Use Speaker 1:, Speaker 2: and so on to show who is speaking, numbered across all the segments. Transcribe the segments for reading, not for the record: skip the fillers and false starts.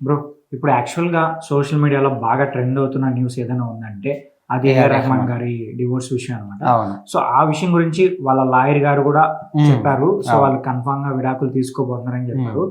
Speaker 1: Bro, ఇప్పుడు యాక్చువల్‌గా social మీడియాలో బాగా ట్రెండ్ అవుతున్న న్యూస్ ఏదైనా ఉందంటే, అది ఏఆర్ రెహమాన్ గారి డివోర్స్ విషయం అనమాట.
Speaker 2: అవును.
Speaker 1: సో, ఆ విషయం గురించి వాళ్ళ లాయర్ గారు గూడా చెప్పారు. సో,
Speaker 2: అవును.
Speaker 1: వాళ్ళు కన్ఫర్మ్‌గా విడాకులు తీసుకోబోతున్నారని చెప్పారు.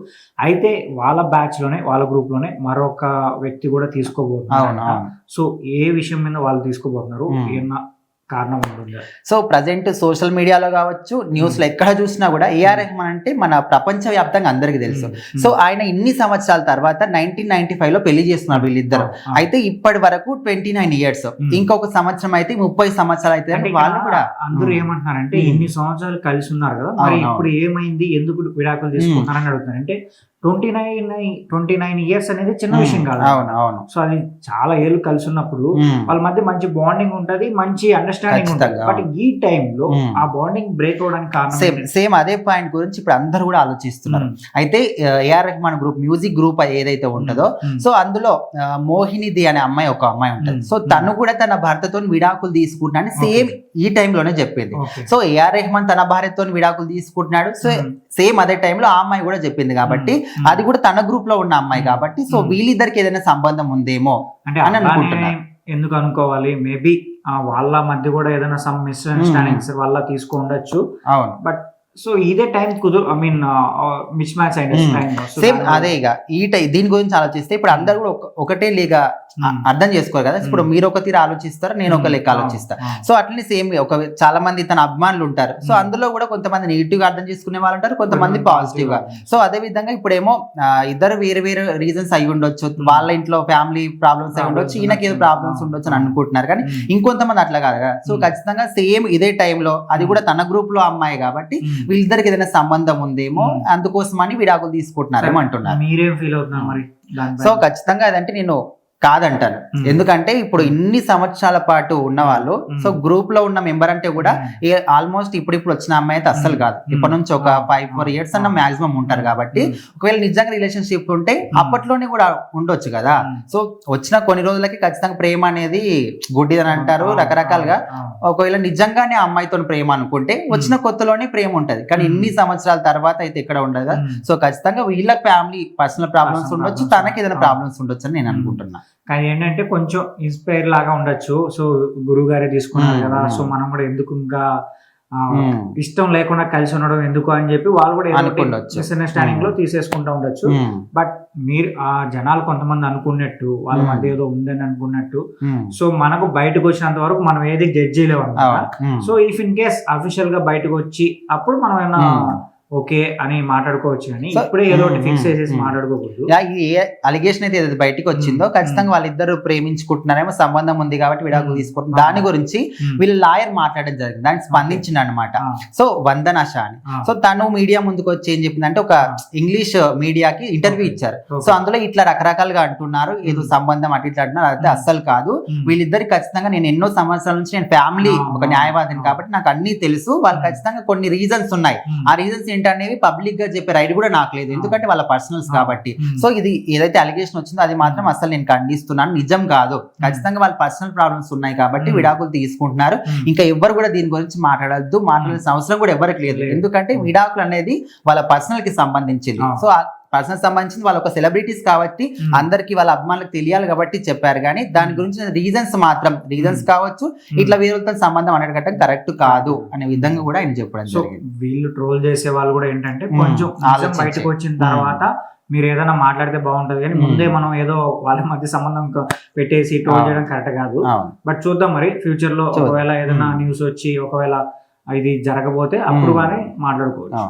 Speaker 1: అయితే వాళ్ళ బ్యాచ్‌లోనే, వాళ్ళ గ్రూప్‌లోనే మరొక వ్యక్తి గూడా
Speaker 2: అవును.
Speaker 1: తీసుకోబోతున్నారంట.
Speaker 2: అవును.
Speaker 1: సో, ఏ విషయం మీద వాళ్ళు తీసుకోబోతున్నారు? ఏమన్నా కారణం ఉంటుందా?
Speaker 2: సో ప్రెజెంట్ సోషల్ మీడియాలో కావచ్చు, న్యూస్‌లో ఎక్కడ చూసినా కూడా ఏఆర్ రెహమాన్ అంటే మన ప్రపంచవ్యాప్తంగా అందరికీ తెలుసు. సో ఆయన ఇన్ని సంవత్సరాల తర్వాత 1995లో పెళ్లి చేస్తున్నారు వీళ్ళిద్దరు. అయితే ఇప్పటి వరకు 29 ఇయర్స్. ఇంకొక సంవత్సరం అయితే 30 సంవత్సరాలు అయితే
Speaker 1: అంటే
Speaker 2: వాళ్ళు కూడా
Speaker 1: అందరూ ఏమంటున్నారంటే ఇన్ని సంవత్సరాలు కలిసి ఉన్నారు కదా, మరి ఇప్పుడు ఏమైంది, ఎందుకు విడాకులు తీసుకుంటున్నారని అడుగుతున్నారు. అంటే 29 ఇయర్స్ అనేది చిన్న విషయం కాదు.
Speaker 2: అవును.
Speaker 1: సో అది చాలా ఏళ్ళు కలిసి ఉన్నప్పుడు వాళ్ళ మధ్య మంచి బాండింగ్ ఉంటది, మంచి అండర్స్టాండింగ్ ఉంటది. బట్ ఈ టైంలో ఆ బాండింగ్ బ్రేక్ అవడానికి కారణం
Speaker 2: సేమ్ అదే పాయింట్ గురించి ఇప్పుడు అందరూ కూడా ఆలోచిస్తున్నారు. అయితే AR Rahman group music group ఏదైతే ఉంటుందో, సో అందులో మోహినిది అనే ఒక అమ్మాయి ఉంటుంది. సో తను కూడా తన భర్తతో విడాకులు తీసుకుంటున్నాడు సేమ్ ఈ టైంలోనే చెప్పింది. సో ఏఆర్ రెహమాన్ తన భార్యతో విడాకులు తీసుకుంటున్నాడు, సో సేమ్ అదే టైంలో ఆ అమ్మాయి కూడా చెప్పింది. కాబట్టి అది కూడా తన గ్రూప్ లో ఉన్న అమ్మాయి కాబట్టి, సో వీళ్ళిద్దరికి ఏదైనా సంబంధం ఉందేమో అని అనుకుంటున్నాను.
Speaker 1: ఎందుకు అనుకోవాలి, మేబీ వాళ్ళ మధ్య కూడా ఏదైనా సమ్ మిస్అండర్స్టాండింగ్స్ వల్ల తీసుకోండొచ్చు.
Speaker 2: అవును.
Speaker 1: బట్ సో ఇదే టైం మిస్ మ్యాచ్ అయింది.
Speaker 2: సేమ్ అదే ఇక దీని గురించి ఆలోచిస్తే ఇప్పుడు అందరు కూడా ఒకటే లేగా అర్థం చేసుకోరు కదా. ఇప్పుడు మీరు ఒక తీరు ఆలోచిస్తారు, నేను ఒక లెక్క ఆలోచిస్తా. సో అట్లనే సేమ్ చాలా మంది తన అభిమానులు ఉంటారు. సో అందులో కూడా కొంతమంది నెగిటివ్ గా అర్థం చేసుకునే వాళ్ళు ఉంటారు, కొంతమంది పాజిటివ్ గా. సో అదే విధంగా ఇప్పుడేమో ఇద్దరు వేరే వేరే రీజన్స్ అయి ఉండొచ్చు. వాళ్ళ ఇంట్లో ఫ్యామిలీ ప్రాబ్లమ్స్ అయి ఉండొచ్చు, ఈయనకి ఏదో ప్రాబ్లమ్స్ ఉండొచ్చు అని అనుకుంటున్నారు. కానీ ఇంకొంతమంది అట్లా కాదు కదా. సో ఖచ్చితంగా సేమ్ ఇదే టైంలో అది కూడా తన గ్రూప్ లో అమ్మాయి కాబట్టి వీళ్ళిద్దరికి ఏదైనా సంబంధం ఉందేమో, అందుకోసమని విడాకులు తీసుకుంటున్నారేమో అంటున్నారు.
Speaker 1: మీరేం ఫీల్ అవుతున్నారు మరి?
Speaker 2: సో ఖచ్చితంగా అదంటే నేను కాదంటాను. ఎందుకంటే ఇప్పుడు ఇన్ని సంవత్సరాల పాటు ఉన్న వాళ్ళు, సో గ్రూప్ లో ఉన్న మెంబర్ అంటే కూడా ఆల్మోస్ట్ ఇప్పుడు వచ్చిన అమ్మాయి అయితే అస్సలు కాదు. ఇప్పటి నుంచి ఒక 5-4 years అన్న మాక్సిమం ఉంటారు. కాబట్టి ఒకవేళ నిజంగా రిలేషన్షిప్ ఉంటే అప్పట్లోనే కూడా ఉండొచ్చు కదా. సో వచ్చిన కొన్ని రోజులకి ఖచ్చితంగా ప్రేమ అనేది గుడ్డిదని అంటారు రకరకాలుగా. ఒకవేళ నిజంగానే అమ్మాయితో ప్రేమ అనుకుంటే వచ్చిన కొత్తలోనే ప్రేమ ఉంటది, కానీ ఇన్ని సంవత్సరాల తర్వాత అయితే ఎక్కడ ఉండదు కదా. సో ఖచ్చితంగా వీళ్ళ ఫ్యామిలీ పర్సనల్ ప్రాబ్లమ్స్ ఉండొచ్చు, తనకి ఏదైనా ప్రాబ్లమ్స్ ఉండొచ్చు అని నేను అనుకుంటున్నా.
Speaker 1: కానీ ఏంటంటే కొంచెం ఇన్స్పైర్ లాగా ఉండొచ్చు. సో గురువు గారే తీసుకున్నారు కదా, సో మనం కూడా ఎందుకు ఇంకా ఇష్టం లేకుండా కలిసి ఉండడం ఎందుకు అని చెప్పి వాళ్ళు కూడా మిస్అండర్స్టాండింగ్ లో తీసేసుకుంటా ఉండొచ్చు. బట్ మీరు ఆ జనాలు కొంతమంది అనుకున్నట్టు వాళ్ళ మధ్య ఏదో ఉందని అనుకున్నట్టు, సో మనకు బయటకు వచ్చినంత వరకు మనం ఏది జడ్జ్ చేయలేము అన్నమాట. So if in case official గా బయటకు వచ్చి అప్పుడు మనం ఏమైనా ఓకే అని మాట్లాడుకోవచ్చు, కానీ ఇప్పుడే ఏదో ఒకటి ఫిక్స్ చేసేసి మాట్లాడుకోకూడదు.
Speaker 2: ఇది ఏ అలిగేషన్ అయితే ఏదైతే బయటకు వచ్చిందో ఖచ్చితంగా వాళ్ళిద్దరు ప్రేమించుకుంటున్నారేమో, సంబంధం ఉంది కాబట్టి విడాకులు తీసుకుంటున్నారు. దాని గురించి వీళ్ళ లాయర్ మాట్లాడడం జరిగింది, దానికి స్పందించింది అనమాట. సో వందన షా అని. సో తను మీడియా ముందుకు వచ్చి ఏం చెప్పిందంటే, ఒక ఇంగ్లీష్ మీడియాకి ఇంటర్వ్యూ ఇచ్చారు. సో అందులో ఇట్లా రకరకాలుగా అంటున్నారు, ఏదో సంబంధం అటు ఇట్లా అంటున్నారు, అయితే అస్సలు కాదు. వీళ్ళిద్దరికి ఖచ్చితంగా నేను ఎన్నో సంవత్సరాల నుంచి నేను ఫ్యామిలీ ఒక న్యాయవాదిని కాబట్టి నాకు అన్ని తెలుసు. వాళ్ళు ఖచ్చితంగా కొన్ని రీజన్స్ ఉన్నాయి, ఆ రీజన్స్ ఏంటనేవి పబ్లిక్ గా చెప్పే రైట్ కూడా నాకు లేదు, ఎందుకంటే వాళ్ళ పర్సనల్స్ కాబట్టి. సో ఇది ఏదైతే అలిగేషన్ వచ్చిందో అది మాత్రం అసలు నేను ఖండిస్తున్నాను, నిజం కాదు. ఖచ్చితంగా వాళ్ళ పర్సనల్ ప్రాబ్లమ్స్ ఉన్నాయి కాబట్టి విడాకులు తీసుకుంటున్నారు. ఇంకా ఎవ్వరు కూడా దీని గురించి మాట్లాడాల్సిన అవసరం కూడా ఎవరికి లేదు, ఎందుకంటే విడాకులు అనేది వాళ్ళ పర్సనల్ కి సంబంధించింది. సో పర్సనల్ సంబంధించింది, వాళ్ళ ఒక సెలబ్రిటీస్ కాబట్టి అందరికి వాళ్ళ అభిమానులకు తెలియాలి కాబట్టి చెప్పారు. కానీ దాని గురించి రీజన్స్ కావచ్చు, ఇట్లా వీళ్ళతో సంబంధం అనేది కరెక్ట్ కాదు అనే విధంగా కూడా ఆయన చెప్పడం జరిగింది.
Speaker 1: వీళ్ళు ట్రోల్ చేసే వాళ్ళు కూడా ఏంటంటే కొంచెం బయటకు వచ్చిన తర్వాత మీరు ఏదైనా మాట్లాడితే బాగుంటది, కానీ ముందే మనం ఏదో వాళ్ళ మధ్య సంబంధం పెట్టేసి ట్రోల్ చేయడం కరెక్ట్ కాదు. బట్ చూద్దాం మరి ఫ్యూచర్ లో ఒకవేళ ఏదైనా న్యూస్ వచ్చి ఒకవేళ ఇది జరగబోతే అప్పుడు కానీ మాట్లాడుకోవచ్చు.